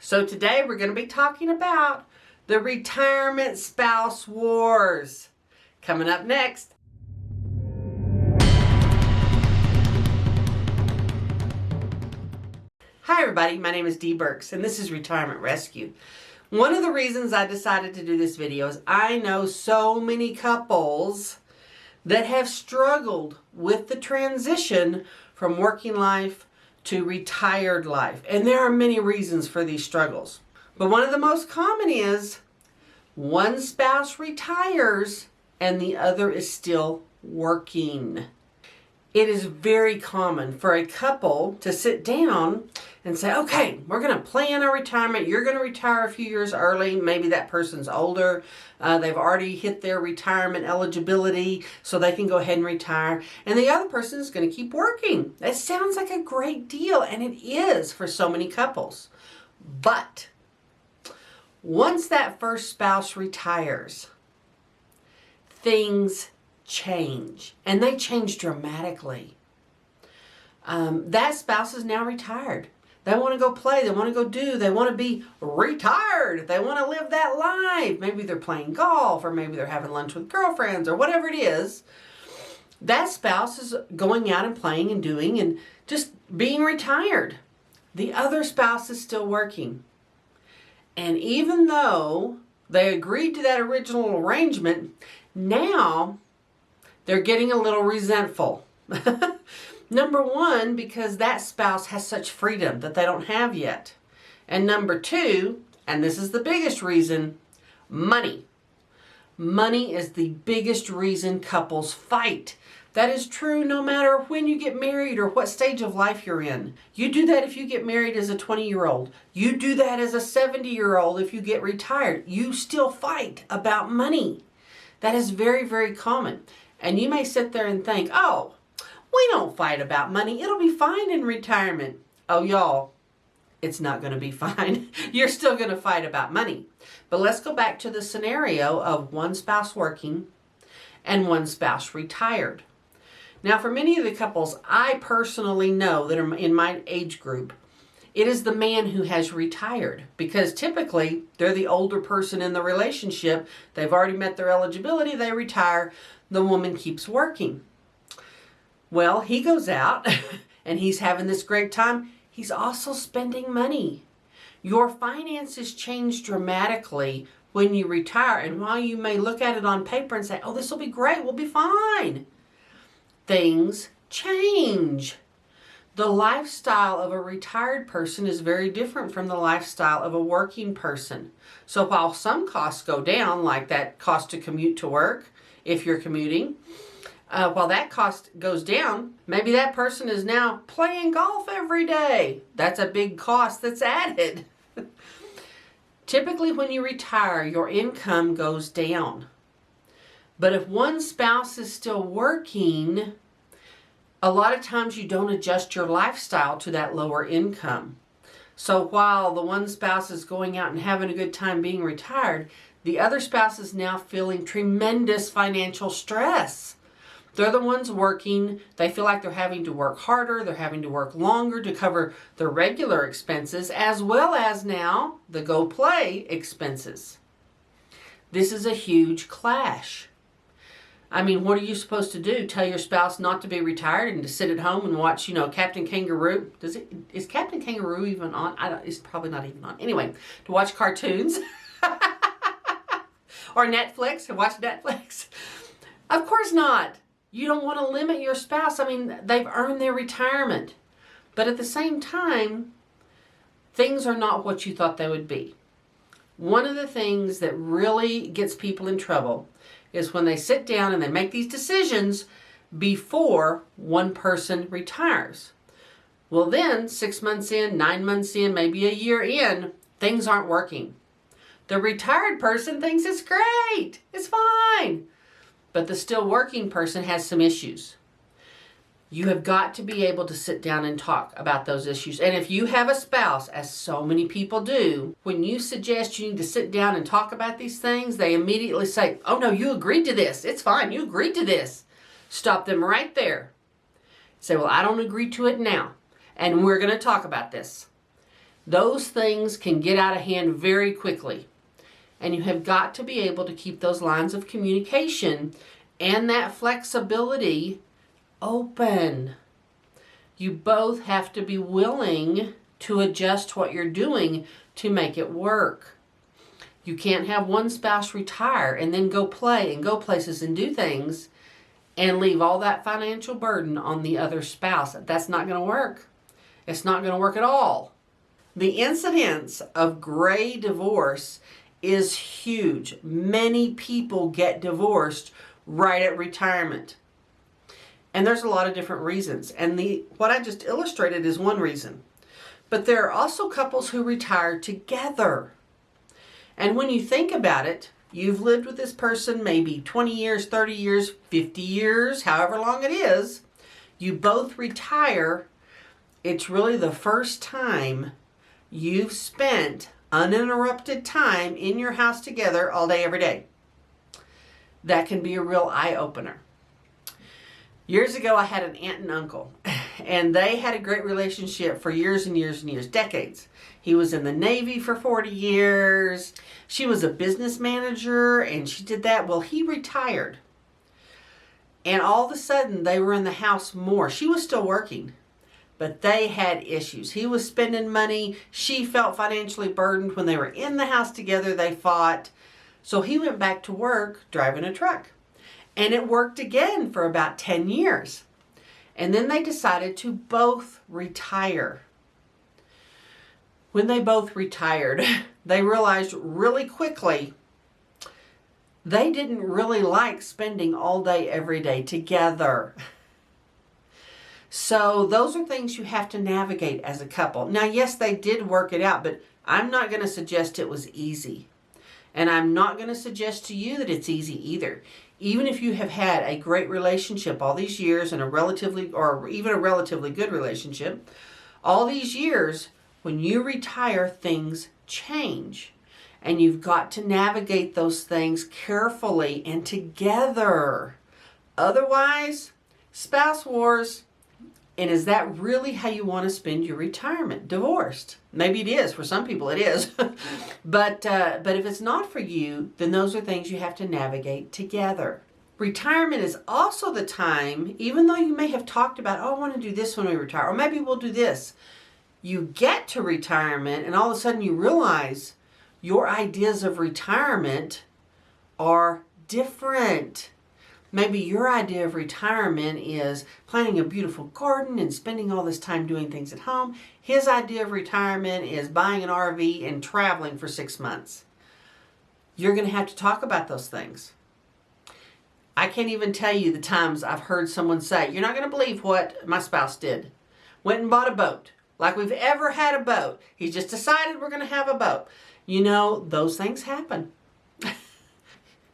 So today we're going to be talking about the retirement spouse wars. Coming up next. Hi everybody, my name is Dee Burks and this is Retirement Rescue. One of the reasons I decided to do this video is I know so many couples that have struggled with the transition from working life to retired life. And there are many reasons for these struggles. But one of the most common is one spouse retires and the other is still working. It is very common for a couple to sit down and say, okay, we're going to plan our retirement. You're going to retire a few years early. Maybe that person's older. They've already hit their retirement eligibility, so they can go ahead and retire. And the other person is going to keep working. That sounds like a great deal, and it is for so many couples. But once that first spouse retires, things change, and they change dramatically. That spouse is now retired. They want to go play, they want to go do, they want to be retired, they want to live that life. Maybe they're playing golf, or maybe they're having lunch with girlfriends, or whatever it is. That spouse is going out and playing and doing and just being retired. The other spouse is still working. And even though they agreed to that original arrangement, now they're getting a little resentful. Number one, because that spouse has such freedom that they don't have yet. And number two, and this is the biggest reason, money. Money is the biggest reason couples fight. That is true no matter when you get married or what stage of life you're in. You do that if you get married as a 20-year-old. You do that as a 70-year-old if you get retired. You still fight about money. That is very, very common. And you may sit there and think, oh, we don't fight about money. It'll be fine in retirement. Oh, y'all, it's not going to be fine. You're still going to fight about money. But let's go back to the scenario of one spouse working and one spouse retired. Now, for many of the couples I personally know that are in my age group, it is the man who has retired, because typically they're the older person in the relationship. They've already met their eligibility. They retire. The woman keeps working. Well, he goes out and he's having this great time. He's also spending money. Your finances change dramatically when you retire. And while you may look at it on paper and say, oh, this will be great, we'll be fine, things change. The lifestyle of a retired person is very different from the lifestyle of a working person. So while some costs go down, like that cost to commute to work, if you're commuting, while that cost goes down, maybe that person is now playing golf every day. That's a big cost that's added. Typically when you retire, your income goes down. But if one spouse is still working, a lot of times you don't adjust your lifestyle to that lower income. So while the one spouse is going out and having a good time being retired, the other spouse is now feeling tremendous financial stress. They're the ones working. They feel like they're having to work harder. They're having to work longer to cover their regular expenses, as well as now the go play expenses. This is a huge clash. I mean, what are you supposed to do? Tell your spouse not to be retired and to sit at home and watch, Captain Kangaroo? Is Captain Kangaroo even on? It's probably not even on. Anyway, to watch cartoons or Netflix and watch Netflix. Of course not. You don't want to limit your spouse. I mean, they've earned their retirement. But at the same time, things are not what you thought they would be. One of the things that really gets people in trouble is when they sit down and they make these decisions before one person retires. Well, then 6 months in, 9 months in, maybe a year in, things aren't working. The retired person thinks it's great. It's fine. But the still working person has some issues. You have got to be able to sit down and talk about those issues. And if you have a spouse, as so many people do, when you suggest you need to sit down and talk about these things, they immediately say, oh no, you agreed to this. It's fine. You agreed to this. Stop them right there. Say, well, I don't agree to it now. And we're going to talk about this. Those things can get out of hand very quickly. And you have got to be able to keep those lines of communication and that flexibility open. You both have to be willing to adjust what you're doing to make it work. You can't have one spouse retire and then go play and go places and do things and leave all that financial burden on the other spouse. That's not going to work. It's not going to work at all. The incidence of gray divorce is huge. Many people get divorced right at retirement. And there's a lot of different reasons. And what I just illustrated is one reason. But there are also couples who retire together. And when you think about it, you've lived with this person maybe 20 years, 30 years, 50 years, however long it is. You both retire. It's really the first time you've spent uninterrupted time in your house together all day, every day. That can be a real eye-opener. Years ago, I had an aunt and uncle, and they had a great relationship for years and years and years, decades. He was in the Navy for 40 years. She was a business manager, and she did that. Well, he retired. And all of a sudden, they were in the house more. She was still working, but they had issues. He was spending money. She felt financially burdened. When they were in the house together, they fought. So he went back to work driving a truck. And it worked again for about 10 years. And then they decided to both retire. When they both retired, they realized really quickly they didn't really like spending all day, every day together. So those are things you have to navigate as a couple. Now, yes, they did work it out, but I'm not going to suggest it was easy. And I'm not going to suggest to you that it's easy either. Even if you have had a great relationship all these years and a relatively good relationship, all these years, when you retire, things change. And you've got to navigate those things carefully and together. Otherwise, spouse wars. And is that really how you want to spend your retirement? Divorced. Maybe it is. For some people it is. But if it's not for you, then those are things you have to navigate together. Retirement is also the time, even though you may have talked about, oh, I want to do this when we retire, or maybe we'll do this. You get to retirement and all of a sudden you realize your ideas of retirement are different. Maybe your idea of retirement is planting a beautiful garden and spending all this time doing things at home. His idea of retirement is buying an RV and traveling for 6 months. You're going to have to talk about those things. I can't even tell you the times I've heard someone say, you're not going to believe what my spouse did. Went and bought a boat. Like we've ever had a boat. He just decided we're going to have a boat. You know, those things happen.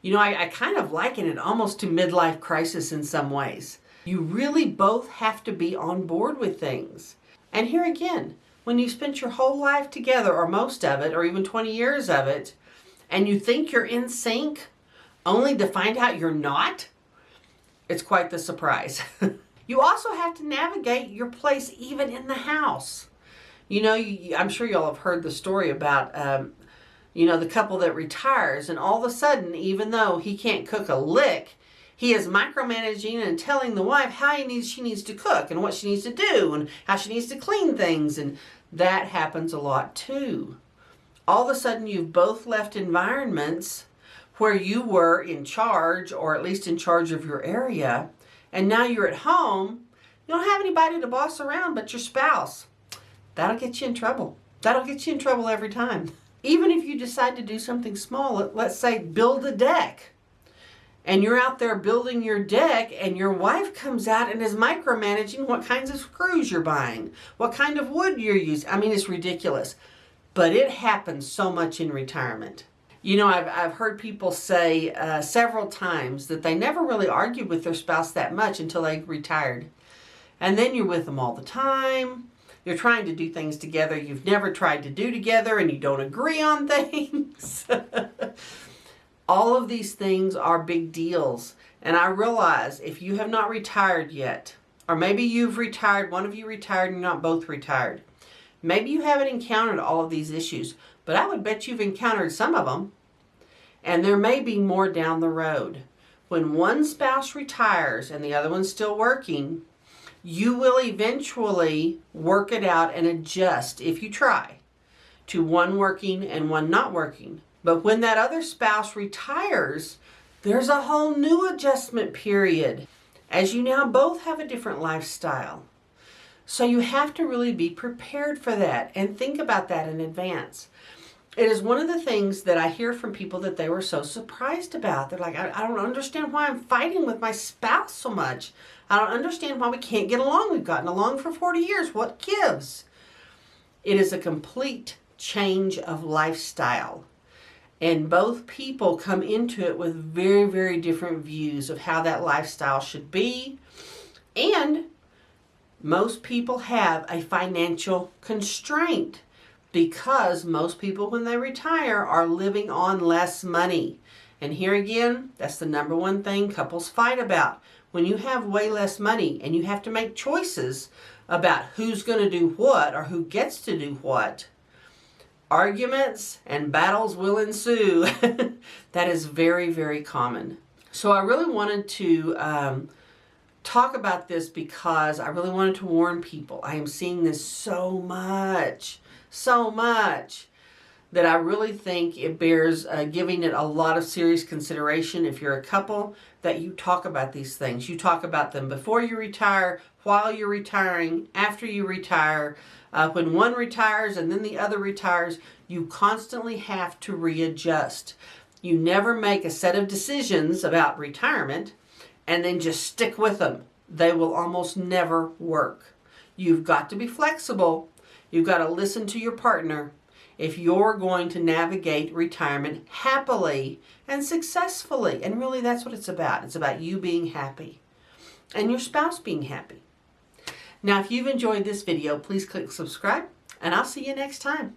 You know, I kind of liken it almost to midlife crisis in some ways. You really both have to be on board with things. And here again, when you spent your whole life together, or most of it, or even 20 years of it, and you think you're in sync, only to find out you're not, it's quite the surprise. You also have to navigate your place even in the house. You know, I'm sure y'all have heard the story about the couple that retires, and all of a sudden, even though he can't cook a lick, he is micromanaging and telling the wife how she needs to cook and what she needs to do and how she needs to clean things, and that happens a lot too. All of a sudden, you've both left environments where you were in charge, or at least in charge of your area, and now you're at home. You don't have anybody to boss around but your spouse. That'll get you in trouble. That'll get you in trouble every time. Even if you decide to do something small, let's say build a deck, and you're out there building your deck and your wife comes out and is micromanaging what kinds of screws you're buying, what kind of wood you're using. I mean, it's ridiculous, but it happens so much in retirement. You know, I've heard people say several times that they never really argued with their spouse that much until they retired. And then you're with them all the time. You're trying to do things together you've never tried to do together, and you don't agree on things. All of these things are big deals. And I realize if you have not retired yet, or maybe you've retired, one of you retired and you're not both retired, Maybe you haven't encountered all of these issues, but I would bet you've encountered some of them. And there may be more down the road. When one spouse retires and the other one's still working, you will eventually work it out and adjust, if you try, to one working and one not working. But when that other spouse retires, there's a whole new adjustment period, as you now both have a different lifestyle. So you have to really be prepared for that and think about that in advance. It is one of the things that I hear from people that they were so surprised about. They're like, I don't understand why I'm fighting with my spouse so much. I don't understand why we can't get along. We've gotten along for 40 years. What gives? It is a complete change of lifestyle. And both people come into it with very, very different views of how that lifestyle should be. And most people have a financial constraint because most people, when they retire, are living on less money. And here again, that's the number one thing couples fight about. When you have way less money and you have to make choices about who's going to do what or who gets to do what, arguments and battles will ensue. That is very, very common. So I really wanted to talk about this because I really wanted to warn people. I am seeing this so much, that I really think it bears giving it a lot of serious consideration. If you're a couple, that you talk about these things. You talk about them before you retire, while you're retiring, after you retire. When one retires and then the other retires, you constantly have to readjust. You never make a set of decisions about retirement and then just stick with them. They will almost never work. You've got to be flexible. You've got to listen to your partner if you're going to navigate retirement happily and successfully. And really, that's what it's about. It's about you being happy and your spouse being happy. Now, if you've enjoyed this video, please click subscribe, and I'll see you next time.